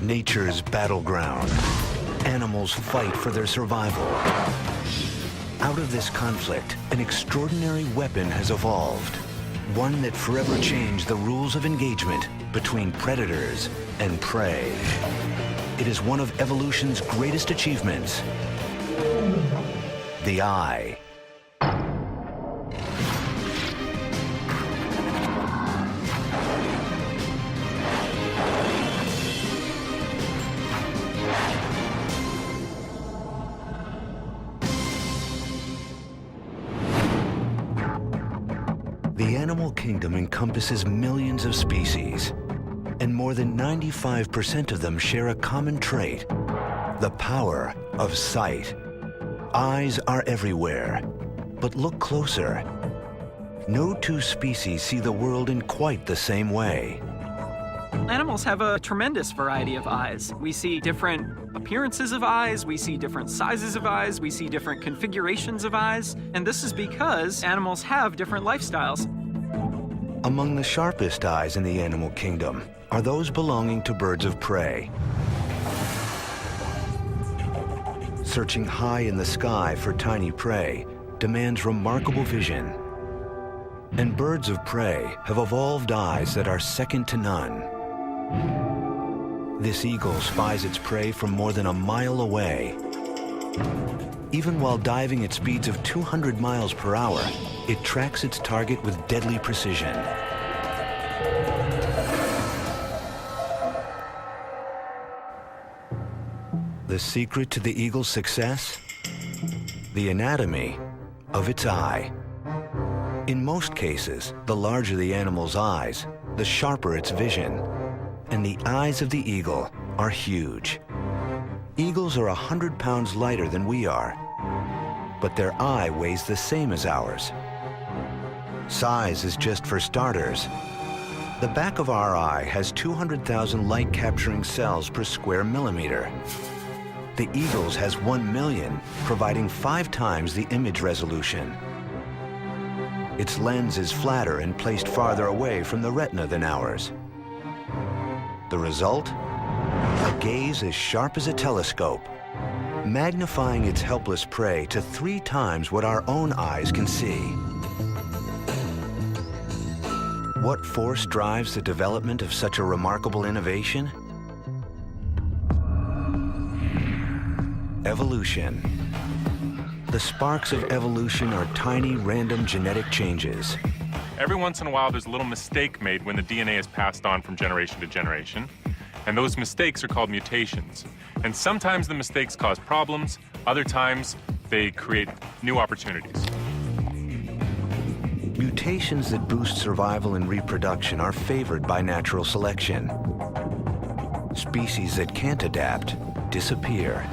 Nature's battleground. Animals fight for their survival. Out of this conflict, an extraordinary weapon has evolved. One that forever changed the rules of engagement between predators and prey. It is one of evolution's greatest achievements. The eye. The animal kingdom encompasses millions of species, and more than 95% of them share a common trait: the power of sight. Eyes are everywhere, but look closer. No two species see the world in quite the same way. Animals have a tremendous variety of eyes. We see different appearances of eyes, we see different sizes of eyes, we see different configurations of eyes, and this is because animals have different lifestyles. Among the sharpest eyes in the animal kingdom are those belonging to birds of prey. Searching high in the sky for tiny prey demands remarkable vision. And birds of prey have evolved eyes that are second to none. This eagle spies its prey from more than a mile away. Even while diving at speeds of 200 miles per hour, it tracks its target with deadly precision. The secret to the eagle's success? The anatomy of its eye. In most cases, the larger the animal's eyes, the sharper its vision. And the eyes of the eagle are huge. Eagles are 100 pounds lighter than we are, but their eye weighs the same as ours. Size is just for starters. The back of our eye has 200,000 light-capturing cells per square millimeter. The eagle's has 1 million, providing 5 times the image resolution. Its lens is flatter and placed farther away from the retina than ours. The result? A gaze as sharp as a telescope, magnifying its helpless prey to 3 times what our own eyes can see. What force drives the development of such a remarkable innovation? Evolution. The sparks of evolution are tiny, random genetic changes. Every once in a while, there's a little mistake made when the DNA is passed on from generation to generation. And those mistakes are called mutations. And sometimes the mistakes cause problems, other times they create new opportunities. Mutations that boost survival and reproduction are favored by natural selection. Species that can't adapt disappear.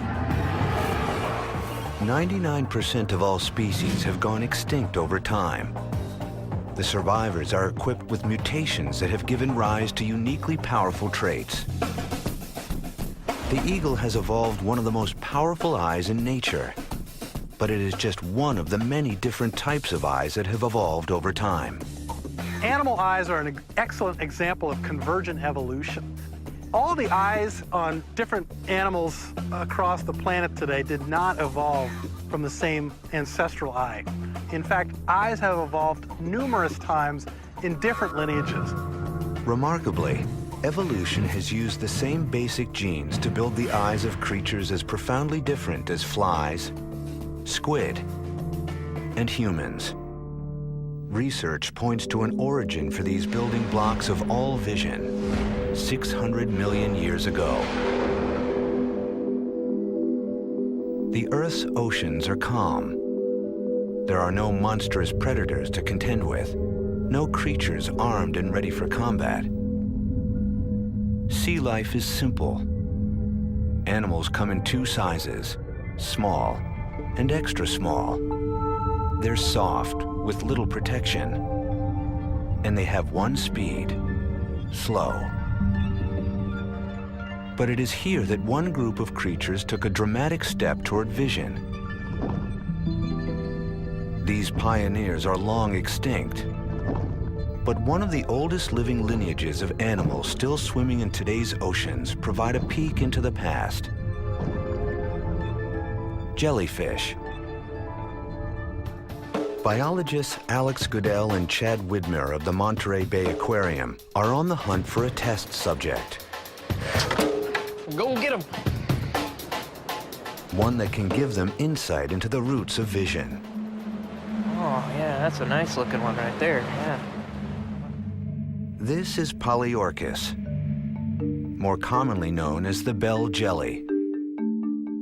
99% of all species have gone extinct over time. The survivors are equipped with mutations that have given rise to uniquely powerful traits. The eagle has evolved one of the most powerful eyes in nature, but it is just one of the many different types of eyes that have evolved over time. Animal eyes are an excellent example of convergent evolution. All the eyes on different animals across the planet today did not evolve from the same ancestral eye. In fact, eyes have evolved numerous times in different lineages. Remarkably, evolution has used the same basic genes to build the eyes of creatures as profoundly different as flies, squid, and humans. Research points to an origin for these building blocks of all vision 600 million years ago. The Earth's oceans are calm. There are no monstrous predators to contend with, no creatures armed and ready for combat. Sea life is simple. Animals come in 2 sizes, small and extra small. They're soft, with little protection, and they have one speed, slow. But it is here that one group of creatures took a dramatic step toward vision. These pioneers are long extinct, But one of the oldest living lineages of animals still swimming in today's oceans provide a peek into the past. Jellyfish. Biologists Alex Goodell and Chad Widmer of the Monterey Bay Aquarium are on the hunt for a test subject. Go get him. One that can give them insight into the roots of vision. Oh, yeah, that's a nice looking one right there, yeah. This is Polyorchis, more commonly known as the bell jelly.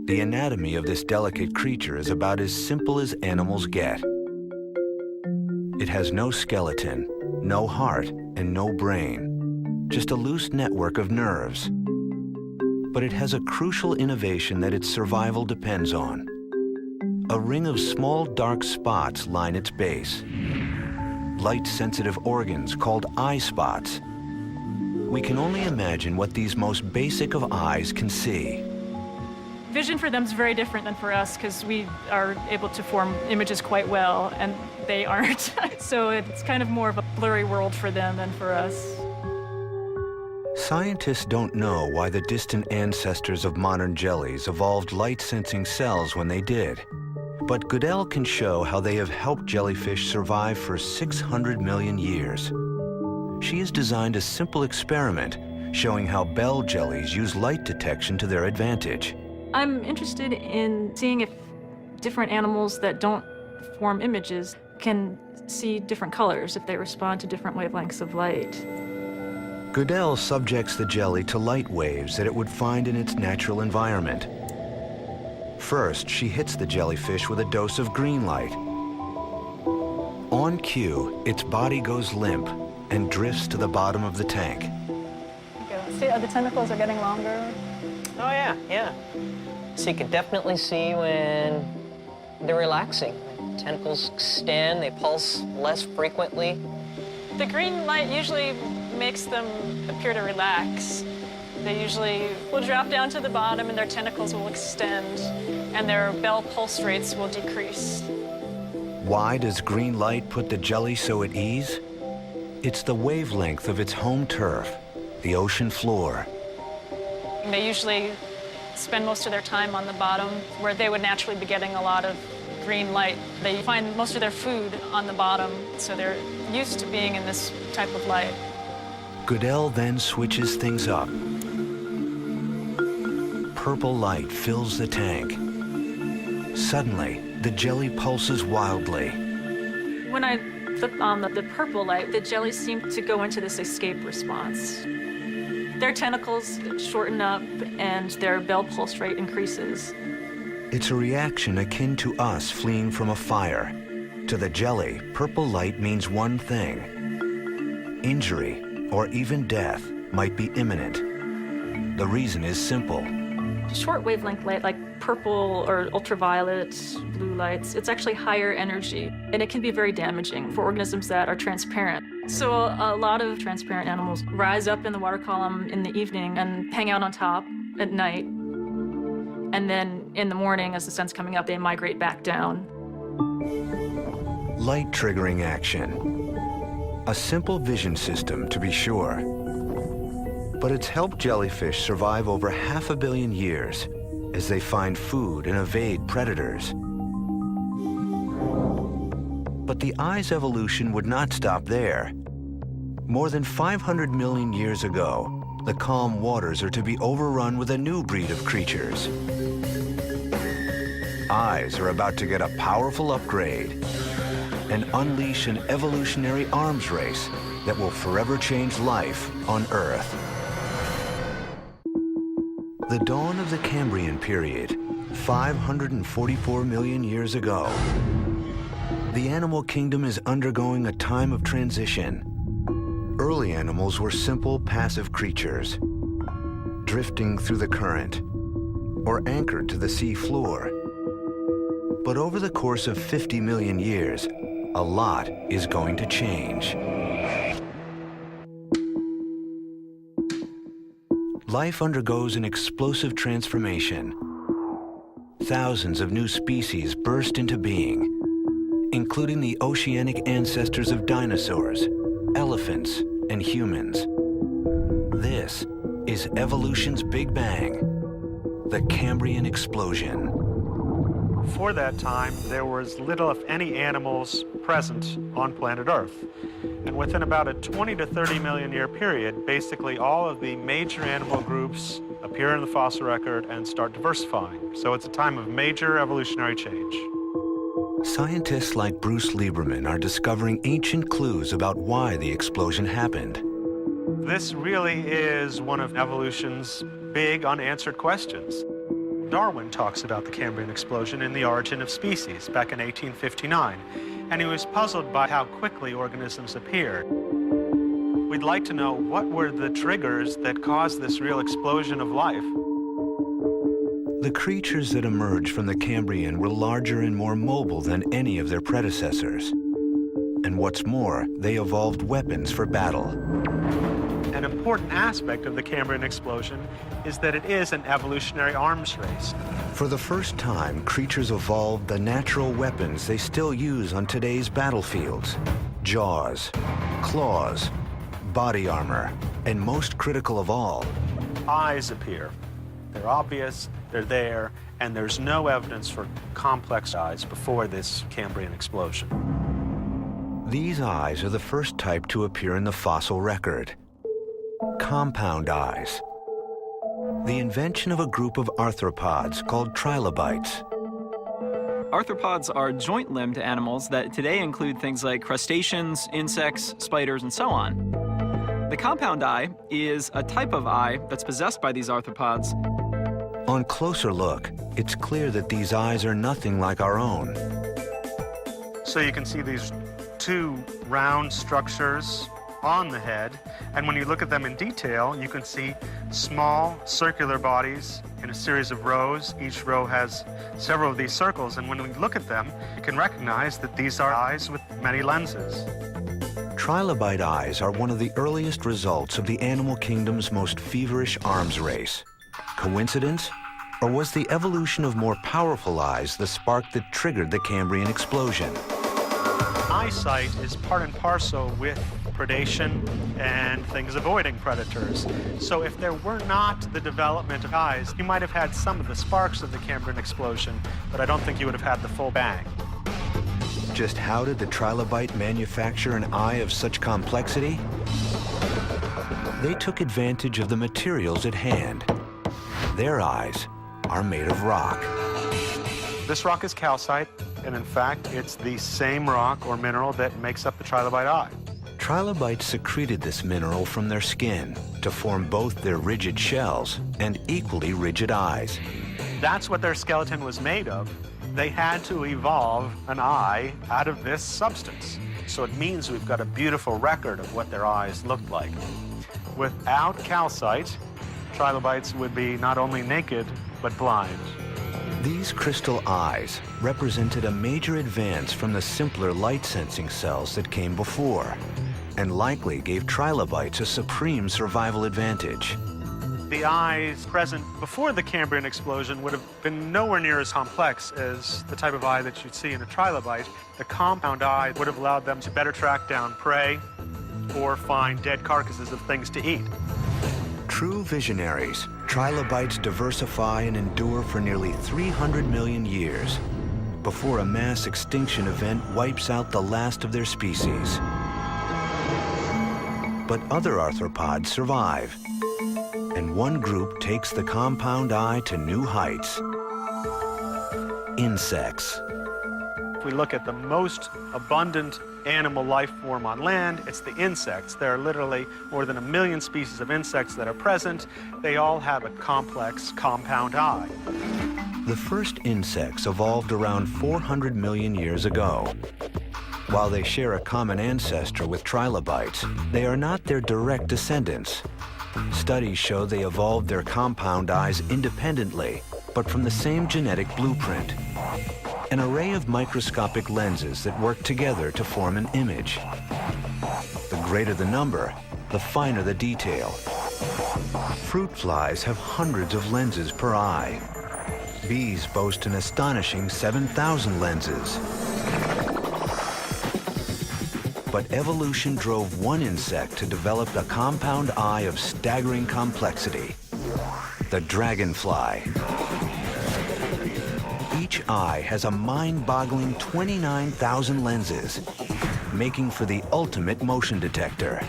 The anatomy of this delicate creature is about as simple as animals get. It has no skeleton, no heart, and no brain, just a loose network of nerves. But it has a crucial innovation that its survival depends on. A ring of small dark spots line its base. Light-sensitive organs called eye spots. We can only imagine what these most basic of eyes can see. Vision for them is very different than for us because we are able to form images quite well and they aren't. So it's kind of more of a blurry world for them than for us. Scientists don't know why the distant ancestors of modern jellies evolved light-sensing cells when they did. But Goodell can show how they have helped jellyfish survive for 600 million years. She has designed a simple experiment showing how bell jellies use light detection to their advantage. I'm interested in seeing if different animals that don't form images can see different colors if they respond to different wavelengths of light. Goodell subjects the jelly to light waves that it would find in its natural environment. First, she hits the jellyfish with a dose of green light. On cue, its body goes limp and drifts to the bottom of the tank. See, the tentacles are getting longer. Oh, yeah, yeah. So you can definitely see when they're relaxing. Tentacles extend, they pulse less frequently. The green light usually makes them appear to relax. They usually will drop down to the bottom and their tentacles will extend and their bell pulse rates will decrease. Why does green light put the jelly so at ease? It's the wavelength of its home turf, the ocean floor. They usually spend most of their time on the bottom where they would naturally be getting a lot of green light. They find most of their food on the bottom, so they're used to being in this type of light. Goodell then switches things up. Purple light fills the tank. Suddenly, the jelly pulses wildly. When I flip on the purple light, the jellies seem to go into this escape response. Their tentacles shorten up and their bell pulse rate increases. It's a reaction akin to us fleeing from a fire. To the jelly, purple light means one thing. Injury, or even death, might be imminent. The reason is simple. Short wavelength light, like purple or ultraviolet, blue lights, it's actually higher energy, and it can be very damaging for organisms that are transparent. So a lot of transparent animals rise up in the water column in the evening and hang out on top at night. And then in the morning, as the sun's coming up, they migrate back down. Light triggering action. A simple vision system, to be sure. But it's helped jellyfish survive over 500 million years as they find food and evade predators. But the eye's evolution would not stop there. More than 500 million years ago, the calm waters are to be overrun with a new breed of creatures. Eyes are about to get a powerful upgrade and unleash an evolutionary arms race that will forever change life on Earth. The dawn of the Cambrian period, 544 million years ago. The animal kingdom is undergoing a time of transition. Early animals were simple, passive creatures, drifting through the current or anchored to the sea floor. But over the course of 50 million years, a lot is going to change. Life undergoes an explosive transformation. Thousands of new species burst into being, including the oceanic ancestors of dinosaurs, elephants and humans. This is evolution's Big Bang, the Cambrian explosion. For that time, there was little, if any, animals present on planet Earth. And within about a 20 to 30 million year period, basically all of the major animal groups appear in the fossil record and start diversifying. So it's a time of major evolutionary change. Scientists like Bruce Lieberman are discovering ancient clues about why the explosion happened. This really is one of evolution's big unanswered questions. Darwin talks about the Cambrian explosion in The Origin of Species back in 1859, and he was puzzled by how quickly organisms appeared. We'd like to know what were the triggers that caused this real explosion of life. The creatures that emerged from the Cambrian were larger and more mobile than any of their predecessors. And what's more, they evolved weapons for battle. An important aspect of the Cambrian explosion is that it is an evolutionary arms race. For the first time, creatures evolved the natural weapons they still use on today's battlefields: jaws, claws, body armor, and most critical of all, Eyes appear. They're obvious, they're there, and there's no evidence for complex eyes before this Cambrian explosion. these eyes are the first type to appear in the fossil record. Compound eyes. The invention of a group of arthropods called trilobites. Arthropods are joint-limbed animals that today include things like crustaceans, insects, spiders, and so on. The compound eye is a type of eye that's possessed by these arthropods. On closer look, it's clear that these eyes are nothing like our own. So you can see these two round structures on the head, and when you look at them in detail, you can see small circular bodies in a series of rows. Each row has several of these circles, and when we look at them, you can recognize that these are eyes with many lenses. Trilobite eyes are one of the earliest results of the animal kingdom's most feverish arms race. Coincidence? Or was the evolution of more powerful eyes the spark that triggered the Cambrian explosion? Eyesight is part and parcel with predation and things avoiding predators. So if there were not the development of eyes, you might have had some of the sparks of the Cambrian explosion, but I don't think you would have had the full bang. Just how did the trilobite manufacture an eye of such complexity? They took advantage of the materials at hand. Their eyes are made of rock. This rock is calcite, and in fact, it's the same rock or mineral that makes up the trilobite eye. Trilobites secreted this mineral from their skin to form both their rigid shells and equally rigid eyes. That's what their skeleton was made of. They had to evolve an eye out of this substance. So it means we've got a beautiful record of what their eyes looked like. Without calcite, trilobites would be not only naked, but blind. These crystal eyes represented a major advance from the simpler light-sensing cells that came before, and likely gave trilobites a supreme survival advantage. The eyes present before the Cambrian explosion would have been nowhere near as complex as the type of eye that you'd see in a trilobite. The compound eye would have allowed them to better track down prey or find dead carcasses of things to eat. True visionaries, trilobites diversify and endure for nearly 300 million years before a mass extinction event wipes out the last of their species. But other arthropods survive, and one group takes the compound eye to new heights. Insects. If we look at the most abundant animal life form on land, it's the insects. There are literally more than 1 million species of insects that are present. They all have a complex compound eye. The first insects evolved around 400 million years ago. While they share a common ancestor with trilobites, they are not their direct descendants. Studies show they evolved their compound eyes independently, but from the same genetic blueprint. An array of microscopic lenses that work together to form an image. The greater the number, the finer the detail. Fruit flies have hundreds of lenses per eye. Bees boast an astonishing 7,000 lenses. But evolution drove one insect to develop a compound eye of staggering complexity, the dragonfly. Each eye has a mind-boggling 29,000 lenses, making for the ultimate motion detector.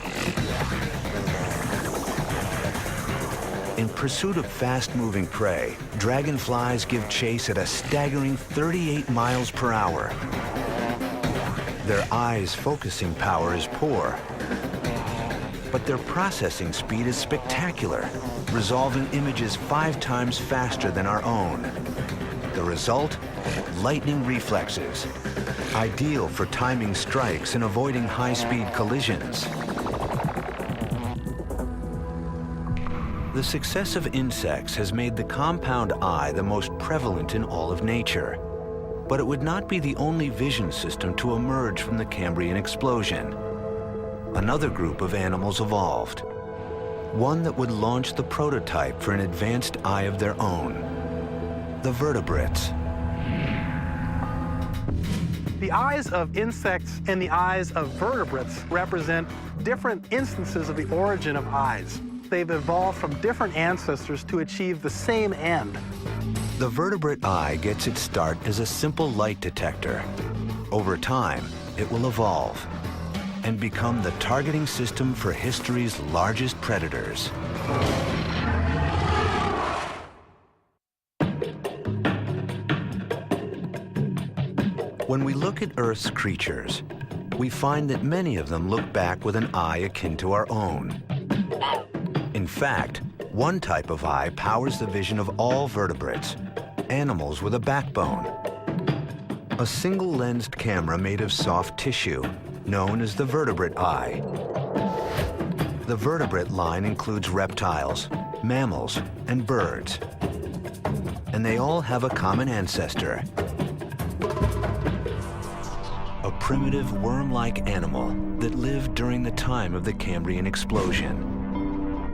In pursuit of fast-moving prey, dragonflies give chase at a staggering 38 miles per hour. Their eyes' focusing power is poor, but their processing speed is spectacular, resolving images 5 times faster than our own. The result? Lightning reflexes, ideal for timing strikes and avoiding high-speed collisions. The success of insects has made the compound eye the most prevalent in all of nature. But it would not be the only vision system to emerge from the Cambrian explosion. Another group of animals evolved, one that would launch the prototype for an advanced eye of their own, the vertebrates. The eyes of insects and the eyes of vertebrates represent different instances of the origin of eyes. They've evolved from different ancestors to achieve the same end. The vertebrate eye gets its start as a simple light detector. Over time, it will evolve and become the targeting system for history's largest predators. When we look at Earth's creatures, we find that many of them look back with an eye akin to our own. In fact, one type of eye powers the vision of all vertebrates, animals with a backbone. A single-lensed camera made of soft tissue, known as the vertebrate eye. The vertebrate line includes reptiles, mammals, and birds. And they all have a common ancestor, a primitive worm-like animal that lived during the time of the Cambrian explosion.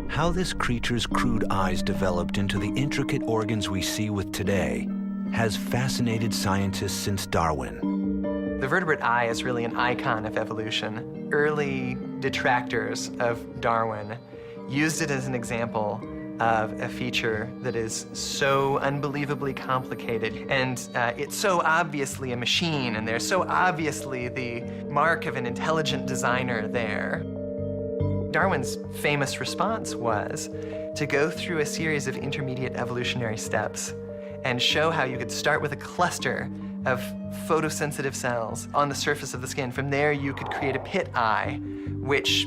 How this creature's crude eyes developed into the intricate organs we see with today has fascinated scientists since Darwin. The vertebrate eye is really an icon of evolution. Early detractors of Darwin used it as an example of a feature that is so unbelievably complicated, and it's so obviously a machine, and there's so obviously the mark of an intelligent designer there. Darwin's famous response was to go through a series of intermediate evolutionary steps and show how you could start with a cluster of photosensitive cells on the surface of the skin. From there, you could create a pit eye, which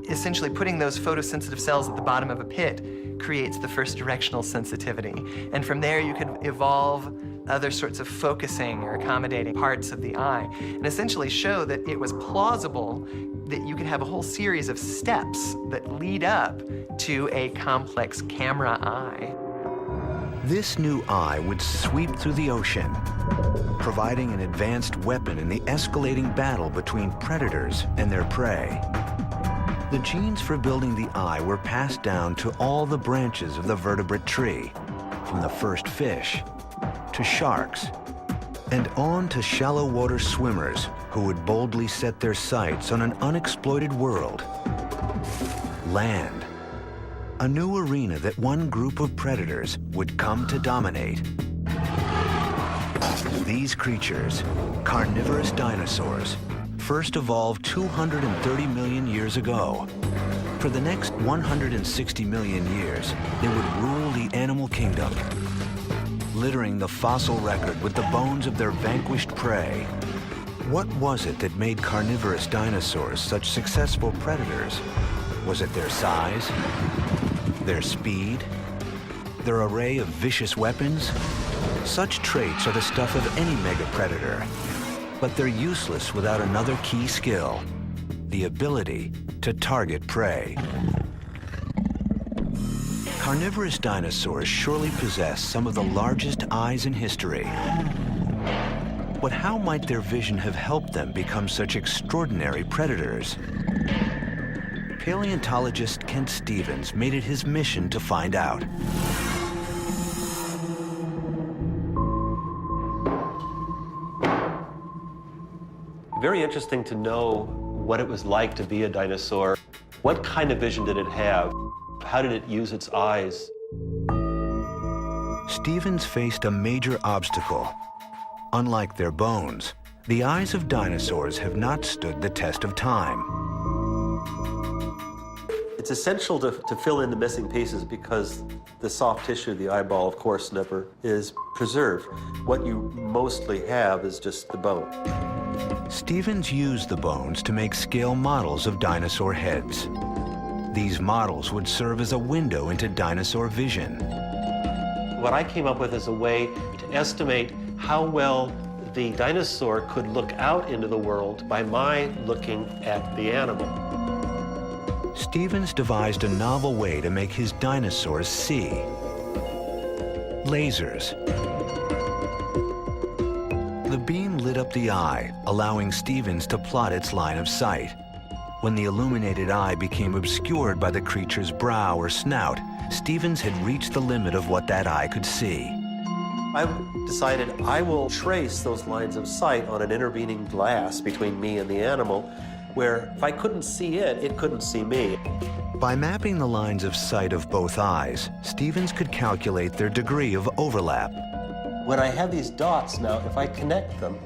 essentially putting those photosensitive cells at the bottom of a pit creates the first directional sensitivity. And from there, you could evolve other sorts of focusing or accommodating parts of the eye, and essentially show that it was plausible that you could have a whole series of steps that lead up to a complex camera eye. This new eye would sweep through the ocean, providing an advanced weapon in the escalating battle between predators and their prey. The genes for building the eye were passed down to all the branches of the vertebrate tree, from the first fish to sharks, and on to shallow water swimmers who would boldly set their sights on an unexploited world. Land, a new arena that one group of predators would come to dominate. These creatures, carnivorous dinosaurs, first evolved 230 million years ago. For the next 160 million years, they would rule the animal kingdom, littering the fossil record with the bones of their vanquished prey. What was it that made carnivorous dinosaurs such successful predators? Was it their size, their speed, their array of vicious weapons? Such traits are the stuff of any megapredator, but they're useless without another key skill, the ability to target prey. Carnivorous dinosaurs surely possess some of the largest eyes in history. But how might their vision have helped them become such extraordinary predators? Paleontologist Kent Stevens made it his mission to find out. Very interesting to know what it was like to be a dinosaur. What kind of vision did it have? How did it use its eyes? Stevens faced a major obstacle. Unlike their bones, the eyes of dinosaurs have not stood the test of time. It's essential to fill in the missing pieces because the soft tissue of the eyeball, of course, never is preserved. What you mostly have is just the bone. Stevens used the bones to make scale models of dinosaur heads. These models would serve as a window into dinosaur vision. What I came up with is a way to estimate how well the dinosaur could look out into the world by my looking at the animal. Stevens devised a novel way to make his dinosaurs see. Lasers. The beam lit up the eye, allowing Stevens to plot its line of sight. When the illuminated eye became obscured by the creature's brow or snout, Stevens had reached the limit of what that eye could see. I decided I will trace those lines of sight on an intervening glass between me and the animal, where if I couldn't see it, it couldn't see me. By mapping the lines of sight of both eyes, Stevens could calculate their degree of overlap. When I have these dots now, if I connect them,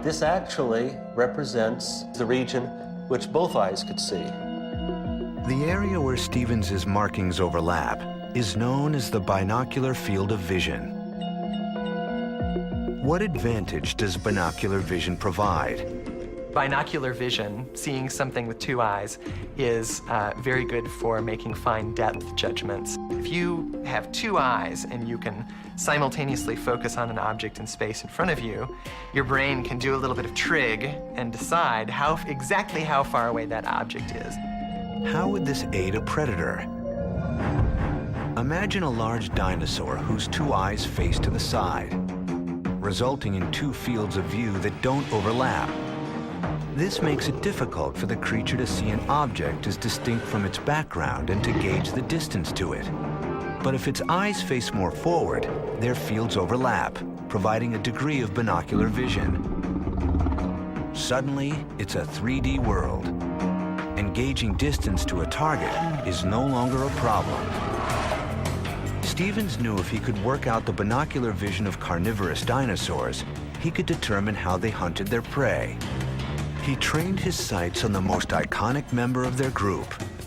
this actually represents the region which both eyes could see. The area where Stevens's markings overlap is known as the binocular field of vision. What advantage does binocular vision provide? Binocular vision, seeing something with two eyes, is very good for making fine depth judgments. If you have two eyes and you can simultaneously focus on an object in space in front of you, your brain can do a little bit of trig and decide exactly how far away that object is. How would this aid a predator? Imagine a large dinosaur whose two eyes face to the side, resulting in two fields of view that don't overlap. This makes it difficult for the creature to see an object as distinct from its background and to gauge the distance to it. But if its eyes face more forward, their fields overlap, providing a degree of binocular vision. Suddenly, it's a 3D world. Engaging distance to a target is no longer a problem. Stevens knew if he could work out the binocular vision of carnivorous dinosaurs, he could determine how they hunted their prey. He trained his sights on the most iconic member of their group,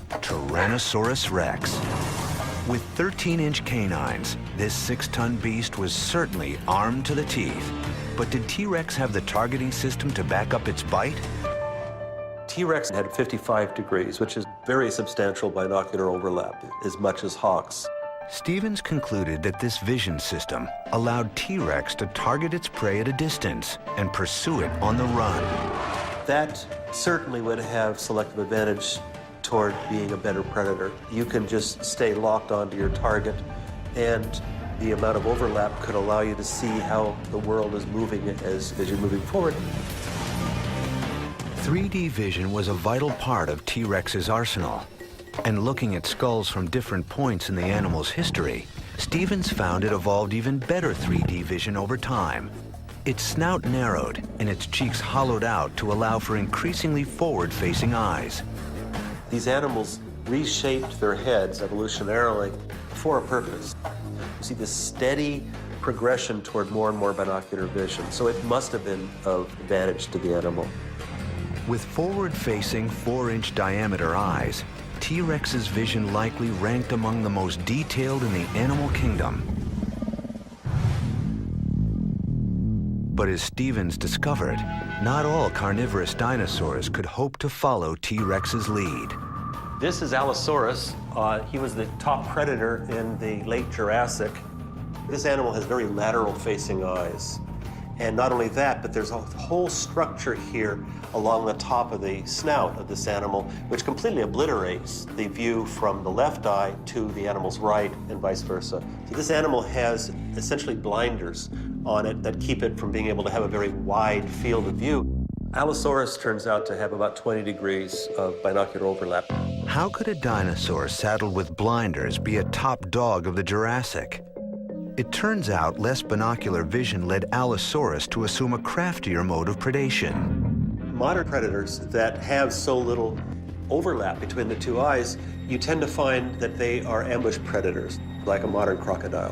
Tyrannosaurus rex. With 13-inch canines, this 6-ton beast was certainly armed to the teeth. But did T-Rex have the targeting system to back up its bite? T-Rex had 55 degrees, which is very substantial binocular overlap, as much as hawks. Stevens concluded that this vision system allowed T-Rex to target its prey at a distance and pursue it on the run. That certainly would have selective advantage toward being a better predator. You can just stay locked onto your target, and the amount of overlap could allow you to see how the world is moving as you're moving forward. 3D vision was a vital part of T-Rex's arsenal. And looking at skulls from different points in the animal's history, Stevens found it evolved even better 3D vision over time. Its snout narrowed and its cheeks hollowed out to allow for increasingly forward-facing eyes. These animals reshaped their heads evolutionarily for a purpose. You see this steady progression toward more and more binocular vision, so it must have been of advantage to the animal. With forward-facing 4-inch diameter eyes, T-Rex's vision likely ranked among the most detailed in the animal kingdom. But as Stevens discovered, not all carnivorous dinosaurs could hope to follow T-Rex's lead. This is Allosaurus. He was the top predator in the late Jurassic. This animal has very lateral-facing eyes. And not only that, but there's a whole structure here along the top of the snout of this animal, which completely obliterates the view from the left eye to the animal's right and vice versa. So this animal has essentially blinders on it that keep it from being able to have a very wide field of view. Allosaurus turns out to have about 20 degrees of binocular overlap. How could a dinosaur saddled with blinders be a top dog of the Jurassic? It turns out less binocular vision led Allosaurus to assume a craftier mode of predation. modern predators that have so little overlap between the two eyes, you tend to find that they are ambush predators, like a modern crocodile.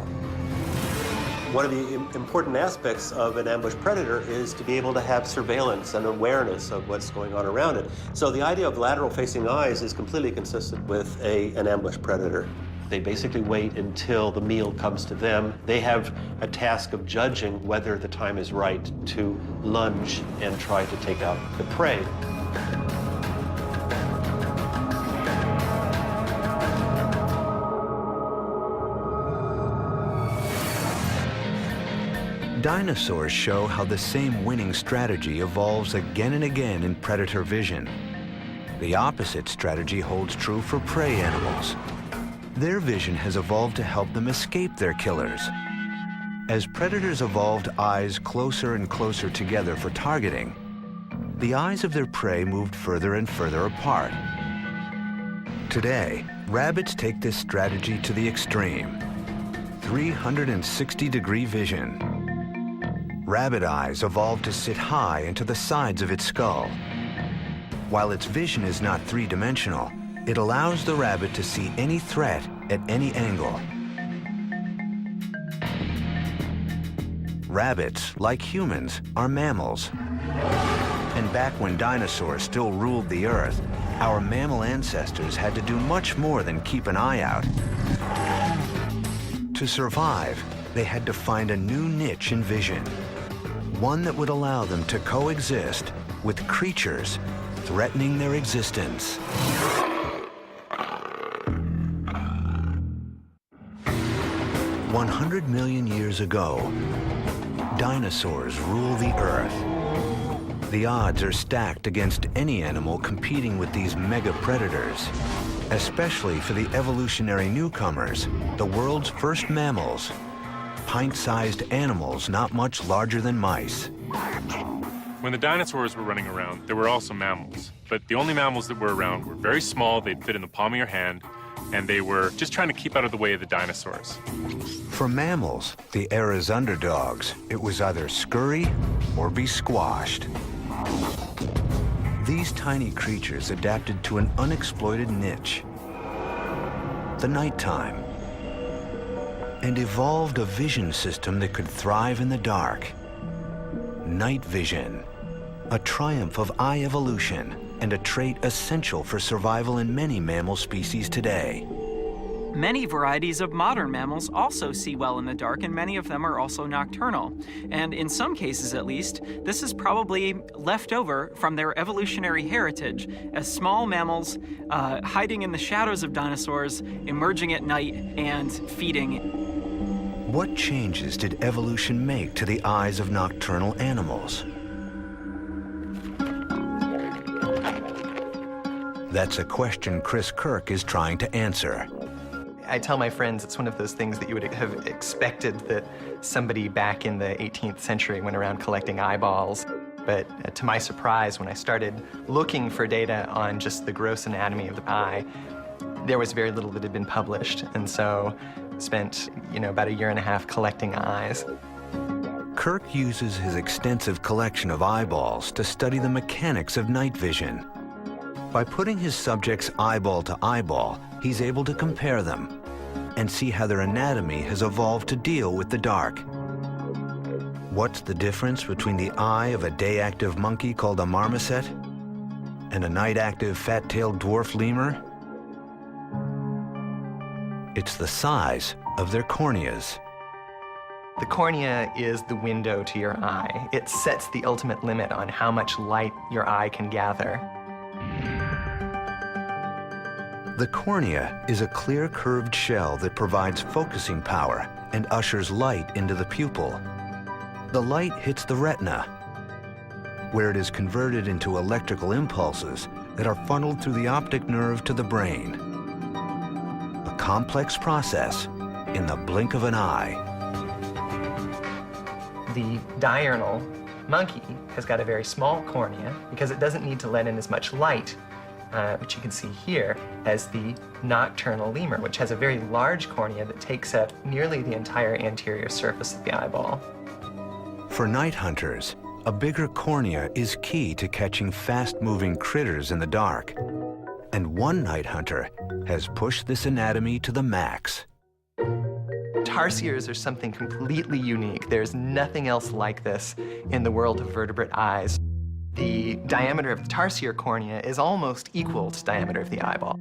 One of the important aspects of an ambush predator is to be able to have surveillance and awareness of what's going on around it. So the idea of lateral-facing eyes is completely consistent with an ambush predator. They basically wait until the meal comes to them. They have a task of judging whether the time is right to lunge and try to take out the prey. Dinosaurs show how the same winning strategy evolves again and again in predator vision. The opposite strategy holds true for prey animals. Their vision has evolved to help them escape their killers. As predators evolved eyes closer and closer together for targeting, the eyes of their prey moved further and further apart. Today, rabbits take this strategy to the extreme. 360-degree vision. Rabbit eyes evolved to sit high into the sides of its skull. While its vision is not three-dimensional, it allows the rabbit to see any threat at any angle. Rabbits, like humans, are mammals. And back when dinosaurs still ruled the Earth, our mammal ancestors had to do much more than keep an eye out. To survive, they had to find a new niche in vision, one that would allow them to coexist with creatures threatening their existence. 100 million years ago, dinosaurs rule the Earth. The odds are stacked against any animal competing with these mega predators, especially for the evolutionary newcomers, the world's first mammals, pint-sized animals not much larger than mice. When the dinosaurs were running around, there were also mammals. But the only mammals that were around were very small, they'd fit in the palm of your hand, and they were just trying to keep out of the way of the dinosaurs. For mammals, the era's underdogs, it was either scurry or be squashed. These tiny creatures adapted to an unexploited niche, the nighttime, and evolved a vision system that could thrive in the dark. Night vision, a triumph of eye evolution and a trait essential for survival in many mammal species today. Many varieties of modern mammals also see well in the dark, and many of them are also nocturnal. And in some cases, at least, this is probably left over from their evolutionary heritage, as small mammals hiding in the shadows of dinosaurs, emerging at night, and feeding. What changes did evolution make to the eyes of nocturnal animals? That's a question Chris Kirk is trying to answer. I tell my friends it's one of those things that you would have expected that somebody back in the 18th century went around collecting eyeballs. But to my surprise, when I started looking for data on just the gross anatomy of the eye, there was very little that had been published. And so spent, about a year and a half collecting eyes. Kirk uses his extensive collection of eyeballs to study the mechanics of night vision. By putting his subjects eyeball to eyeball, he's able to compare them and see how their anatomy has evolved to deal with the dark. What's the difference between the eye of a day-active monkey called a marmoset and a night-active fat-tailed dwarf lemur? It's the size of their corneas. The cornea is the window to your eye. It sets the ultimate limit on how much light your eye can gather. The cornea is a clear curved shell that provides focusing power and ushers light into the pupil. The light hits the retina, where it is converted into electrical impulses that are funneled through the optic nerve to the brain. A complex process in the blink of an eye. The diurnal monkey has got a very small cornea because it doesn't need to let in as much light, which you can see here, as the nocturnal lemur, which has a very large cornea that takes up nearly the entire anterior surface of the eyeball. For night hunters, a bigger cornea is key to catching fast-moving critters in the dark. And one night hunter has pushed this anatomy to the max. Tarsiers are something completely unique. There's nothing else like this in the world of vertebrate eyes. The diameter of the tarsier cornea is almost equal to the diameter of the eyeball.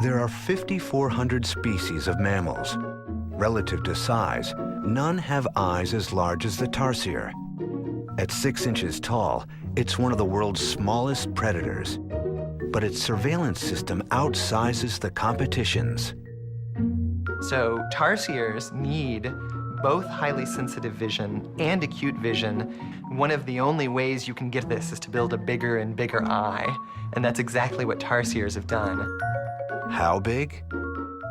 There are 5,400 species of mammals. Relative to size, none have eyes as large as the tarsier. At 6 inches tall, it's one of the world's smallest predators. But its surveillance system outsizes the competition's. So tarsiers need both highly sensitive vision and acute vision. One of the only ways you can get this is to build a bigger and bigger eye, and that's exactly what tarsiers have done. How big?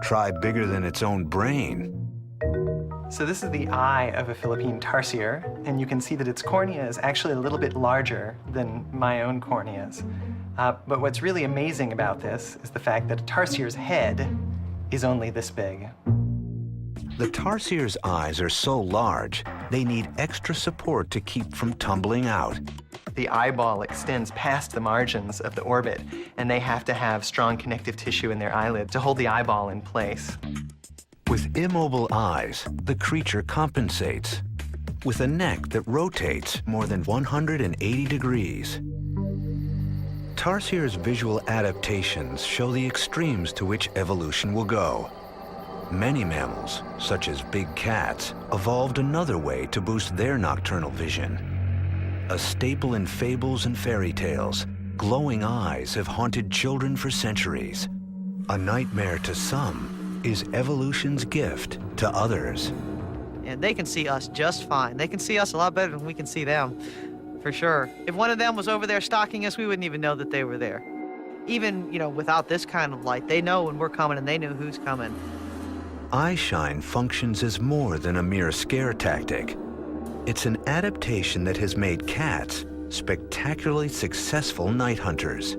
Try bigger than its own brain. So this is the eye of a Philippine tarsier, and you can see that its cornea is actually a little bit larger than my own corneas. But what's really amazing about this is the fact that a tarsier's head is only this big. The tarsier's eyes are so large, they need extra support to keep from tumbling out. The eyeball extends past the margins of the orbit, and they have to have strong connective tissue in their eyelid to hold the eyeball in place. With immobile eyes, the creature compensates. With a neck that rotates more than 180 degrees. Tarsier's visual adaptations show the extremes to which evolution will go. Many mammals, such as big cats, evolved another way to boost their nocturnal vision. A staple in fables and fairy tales, glowing eyes have haunted children for centuries. A nightmare to some is evolution's gift to others. And they can see us just fine. They can see us a lot better than we can see them, for sure. If one of them was over there stalking us, we wouldn't even know that they were there. Even, without this kind of light, they know when we're coming and they know who's coming. Eyeshine functions as more than a mere scare tactic. It's an adaptation that has made cats spectacularly successful night hunters.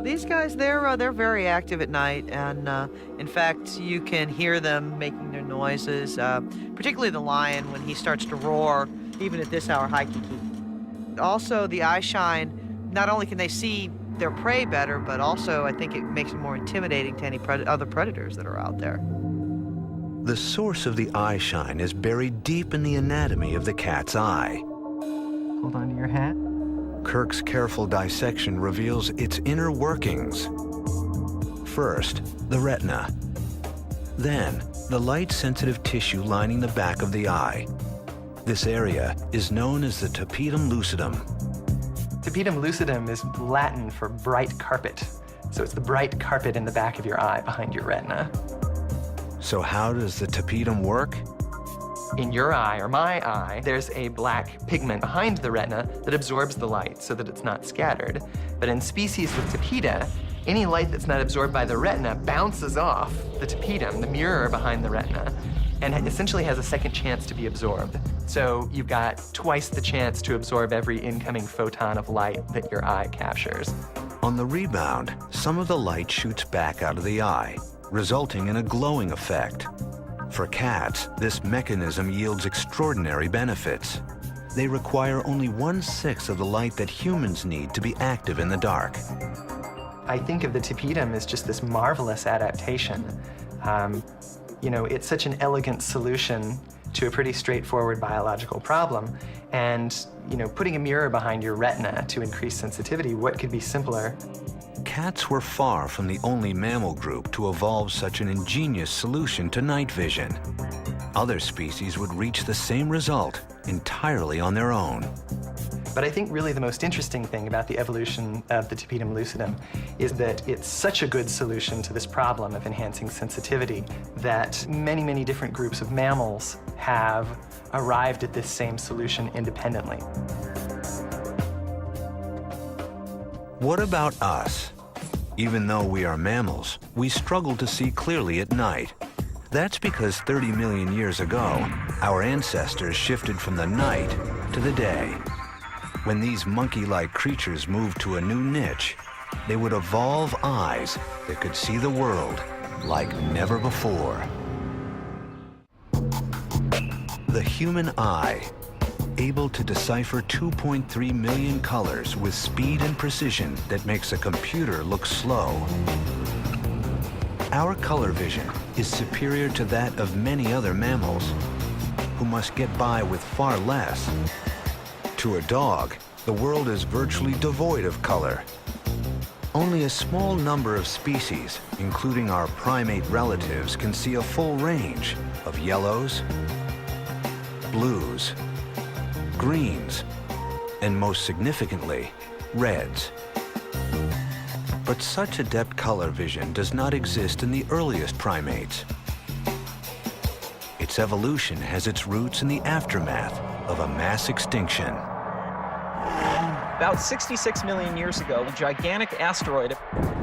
These guys, they're very active at night, and in fact, you can hear them making their noises, particularly the lion when he starts to roar, even at this hour, high-kiki. Also, the eyeshine, not only can they see their prey better, but also I think it makes them more intimidating to any other predators that are out there. The source of the eyeshine is buried deep in the anatomy of the cat's eye. Hold on to your hat. Kirk's careful dissection reveals its inner workings. First, the retina. Then, the light-sensitive tissue lining the back of the eye. This area is known as the tapetum lucidum. Tapetum lucidum is Latin for bright carpet. So it's the bright carpet in the back of your eye behind your retina. So how does the tapetum work? In your eye, or my eye, there's a black pigment behind the retina that absorbs the light so that it's not scattered. But in species with tapeta, any light that's not absorbed by the retina bounces off the tapetum, the mirror behind the retina, and essentially has a second chance to be absorbed. So you've got twice the chance to absorb every incoming photon of light that your eye captures. On the rebound, some of the light shoots back out of the eye, resulting in a glowing effect. For cats, this mechanism yields extraordinary benefits. They require only 1/6 of the light that humans need to be active in the dark. I think of the tapetum as just this marvelous adaptation. It's such an elegant solution to a pretty straightforward biological problem. And, putting a mirror behind your retina to increase sensitivity, what could be simpler? Cats were far from the only mammal group to evolve such an ingenious solution to night vision. Other species would reach the same result entirely on their own. But I think really the most interesting thing about the evolution of the tapetum lucidum is that it's such a good solution to this problem of enhancing sensitivity that many, many different groups of mammals have arrived at this same solution independently. What about us? Even though we are mammals, we struggle to see clearly at night. That's because 30 million years ago, our ancestors shifted from the night to the day. When these monkey-like creatures moved to a new niche, they would evolve eyes that could see the world like never before. The human eye, able to decipher 2.3 million colors with speed and precision that makes a computer look slow. Our color vision is superior to that of many other mammals, who must get by with far less. To a dog, the world is virtually devoid of color. Only a small number of species, including our primate relatives, can see a full range of yellows, blues, greens, and most significantly, reds. But such adept color vision does not exist in the earliest primates. Its evolution has its roots in the aftermath of a mass extinction. About 66 million years ago, a gigantic asteroid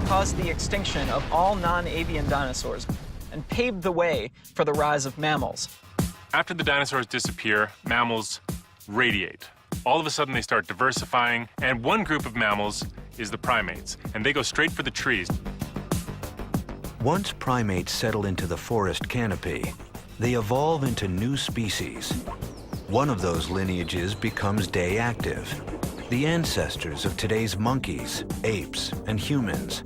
caused the extinction of all non-avian dinosaurs and paved the way for the rise of mammals. After the dinosaurs disappear, mammals radiate. All of a sudden, they start diversifying, and one group of mammals is the primates, and they go straight for the trees. Once primates settle into the forest canopy, they evolve into new species. One of those lineages becomes day active, the ancestors of today's monkeys, apes, and humans.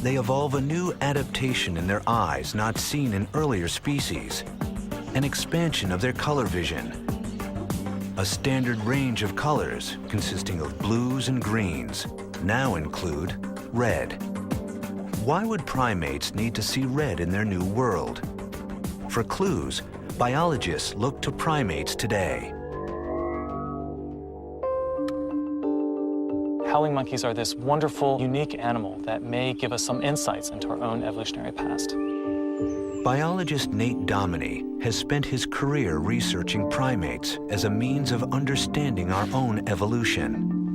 They evolve a new adaptation in their eyes not seen in earlier species, an expansion of their color vision. A standard range of colors consisting of blues and greens now include red. Why would primates need to see red in their new world? For clues, biologists look to primates today. Howling monkeys are this wonderful, unique animal that may give us some insights into our own evolutionary past. Biologist Nate Dominy has spent his career researching primates as a means of understanding our own evolution.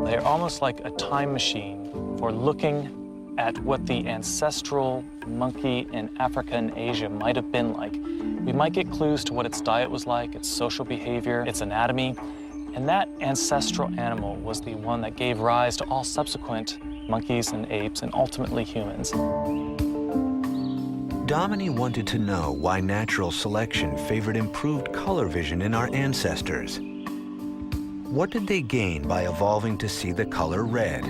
They're almost like a time machine for looking at what the ancestral monkey in Africa and Asia might have been like. We might get clues to what its diet was like, its social behavior, its anatomy, and that ancestral animal was the one that gave rise to all subsequent monkeys and apes and ultimately humans. Dominy wanted to know why natural selection favored improved color vision in our ancestors. What did they gain by evolving to see the color red?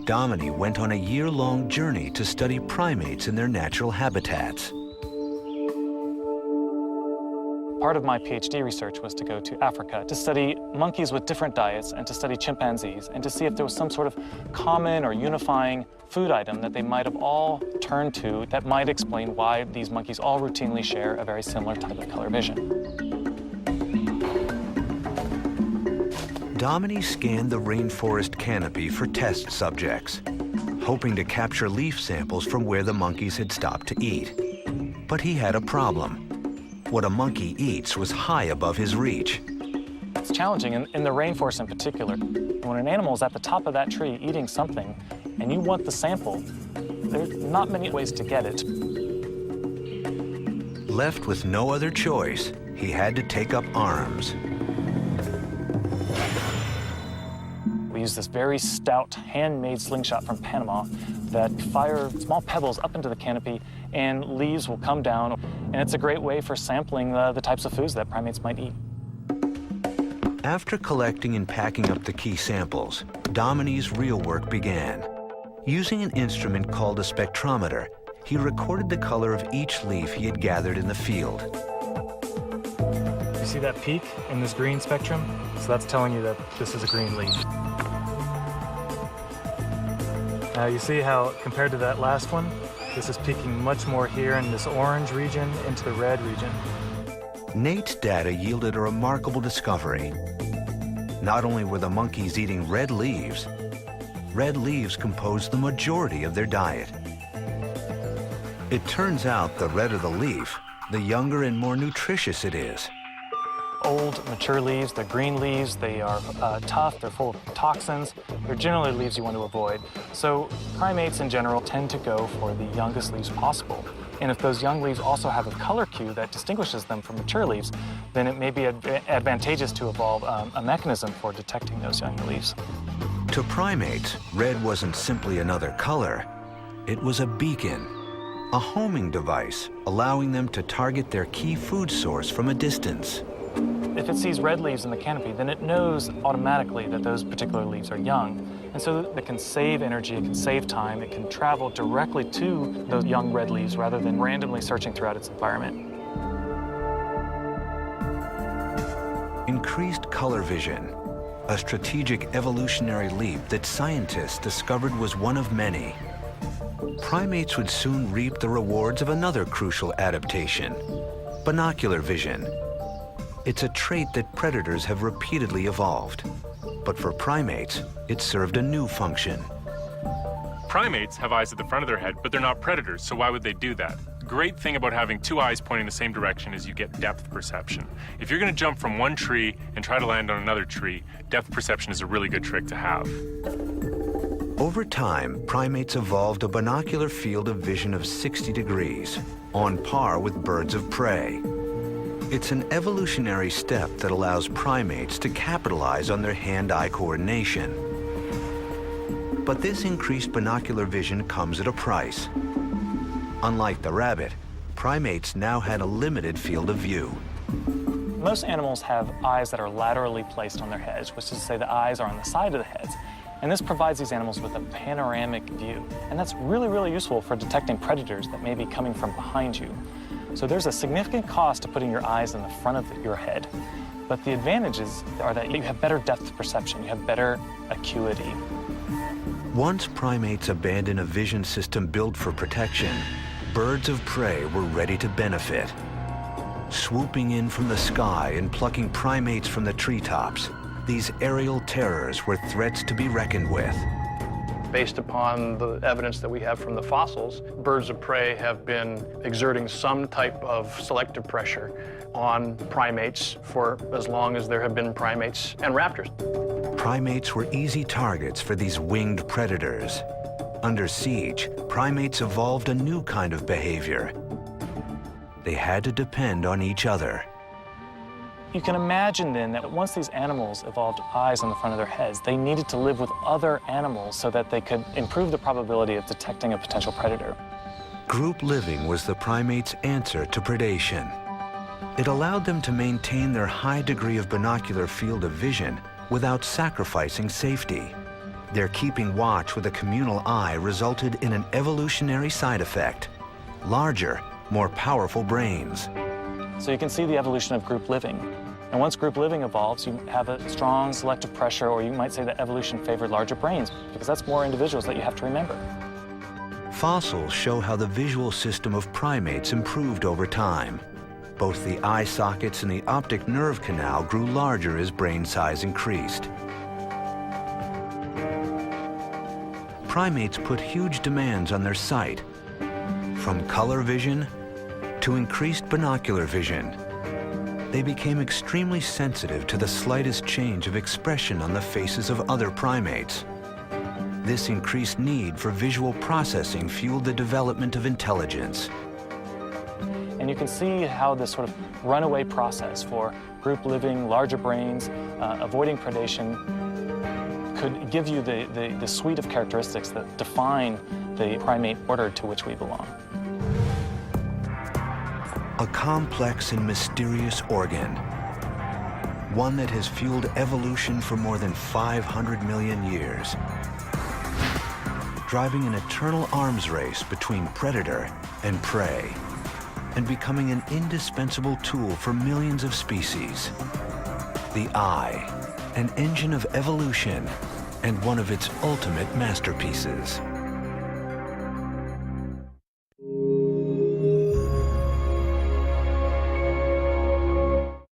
Dominy went on a year-long journey to study primates in their natural habitats. Part of my PhD research was to go to Africa to study monkeys with different diets and to study chimpanzees and to see if there was some sort of common or unifying food item that they might have all turned to that might explain why these monkeys all routinely share a very similar type of color vision. Dominy scanned the rainforest canopy for test subjects, hoping to capture leaf samples from where the monkeys had stopped to eat. But he had a problem. What a monkey eats was high above his reach. It's challenging in the rainforest in particular. When an animal is at the top of that tree eating something and you want the sample, there's not many ways to get it. Left with no other choice, he had to take up arms. We use this very stout, handmade slingshot from Panama that fire small pebbles up into the canopy and leaves will come down. And it's a great way for sampling the types of foods that primates might eat. After collecting and packing up the key samples, Dominy's real work began. Using an instrument called a spectrometer, he recorded the color of each leaf he had gathered in the field. You see that peak in this green spectrum? So that's telling you that this is a green leaf. Now you see how, compared to that last one, this is peaking much more here in this orange region into the red region. Nate's data yielded a remarkable discovery. Not only were the monkeys eating red leaves composed the majority of their diet. It turns out the redder the leaf, the younger and more nutritious it is. Old, mature leaves, they're green leaves, they are tough, they're full of toxins. They're generally leaves you want to avoid. So primates in general tend to go for the youngest leaves possible. And if those young leaves also have a color cue that distinguishes them from mature leaves, then it may be advantageous to evolve a mechanism for detecting those young leaves. To primates, red wasn't simply another color. It was a beacon, a homing device allowing them to target their key food source from a distance. If it sees red leaves in the canopy, then it knows automatically that those particular leaves are young. And so it can save energy, it can save time, it can travel directly to those young red leaves rather than randomly searching throughout its environment. Increased color vision, a strategic evolutionary leap that scientists discovered was one of many. Primates would soon reap the rewards of another crucial adaptation, binocular vision. It's a trait that predators have repeatedly evolved. But for primates, it served a new function. Primates have eyes at the front of their head, but they're not predators, so why would they do that? Great thing about having two eyes pointing the same direction is you get depth perception. If you're going to jump from one tree and try to land on another tree, depth perception is a really good trick to have. Over time, primates evolved a binocular field of vision of 60 degrees, on par with birds of prey. It's an evolutionary step that allows primates to capitalize on their hand-eye coordination. But this increased binocular vision comes at a price. Unlike the rabbit, primates now had a limited field of view. Most animals have eyes that are laterally placed on their heads, which is to say the eyes are on the side of the heads. And this provides these animals with a panoramic view. And that's really, really useful for detecting predators that may be coming from behind you. So there's a significant cost to putting your eyes in the front of your head. But the advantages are that you have better depth perception, you have better acuity. Once primates abandoned a vision system built for protection, birds of prey were ready to benefit. Swooping in from the sky and plucking primates from the treetops, these aerial terrors were threats to be reckoned with. Based upon the evidence that we have from the fossils, birds of prey have been exerting some type of selective pressure on primates for as long as there have been primates and raptors. Primates were easy targets for these winged predators. Under siege, primates evolved a new kind of behavior. They had to depend on each other. You can imagine then that once these animals evolved eyes on the front of their heads, they needed to live with other animals so that they could improve the probability of detecting a potential predator. Group living was the primates' answer to predation. It allowed them to maintain their high degree of binocular field of vision without sacrificing safety. Their keeping watch with a communal eye resulted in an evolutionary side effect: larger, more powerful brains. So you can see the evolution of group living. And once group living evolves, you have a strong selective pressure, or you might say that evolution favored larger brains, because that's more individuals that you have to remember. Fossils show how the visual system of primates improved over time. Both the eye sockets and the optic nerve canal grew larger as brain size increased. Primates put huge demands on their sight, from color vision to increased binocular vision. They became extremely sensitive to the slightest change of expression on the faces of other primates. This increased need for visual processing fueled the development of intelligence. And you can see how this sort of runaway process for group living, larger brains, avoiding predation, could give you the suite of characteristics that define the primate order to which we belong. A complex and mysterious organ, one that has fueled evolution for more than 500 million years, driving an eternal arms race between predator and prey, and becoming an indispensable tool for millions of species. The eye, an engine of evolution, and one of its ultimate masterpieces.